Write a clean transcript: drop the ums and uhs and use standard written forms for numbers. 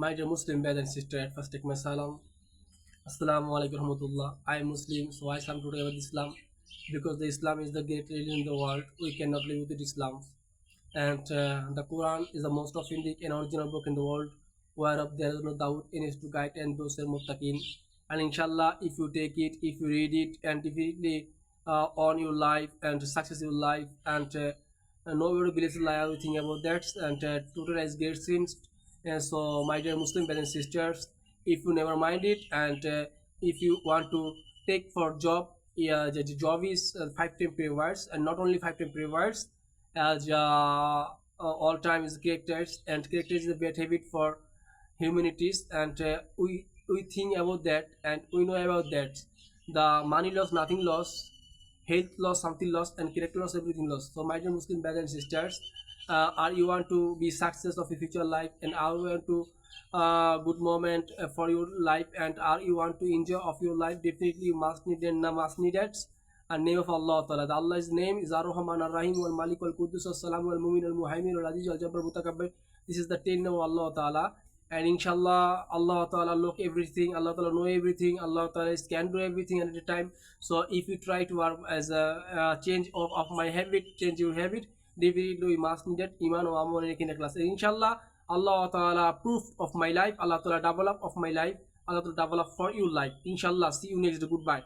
My dear Muslim brothers and sisters, at first take my salam. Assalamu alaikum rahmatullah. I am Muslim, so I come today with Islam because the Islam is the great religion in the world. We cannot live without Islam. And the Quran is the most authentic and original book in the world, whereof there is no doubt in it to guide and those who are muttaqin. And inshallah, if you take it, if you read it, and definitely on your life and success your life, and nobody believes a lie everything about that, and totalize great sins. And so, my dear Muslim brothers and sisters, if you never mind it, and if you want to take for job, yeah, the job is five temporary words, and not only five temporary words, as all time is characters, and characters is a bad habit for humanities, and we think about that, and we know about that. The money loss, nothing loss, health loss, something loss, and character loss, everything loss. So, my dear Muslim brothers and sisters, are you want to be success of your future life, and are you want to good moment for your life, and are you want to enjoy of your life? Definitely, you must need and must need it. And name of Allah Ta'ala. The Allah's name is Ar-Rahman Ar-Rahim wal Malik wal Quddus wal Salam wal Mumin wal Muhaymin wal Aziz wal Jabbar Mutakabbir. This is the 10 name of Allah Ta'ala. And inshallah, Allah Ta'ala look everything, Allah Ta'ala know everything, Allah Ta'ala can do everything at a time. So if you try to work as a change of my habit, change your habit, definitely we must need that Iman or Amal in a class. Inshallah, Allah Ta'ala proof of my life, Allah Ta'ala develop of my life, Allah Ta'ala develop for your life. Inshallah, see you next. Goodbye.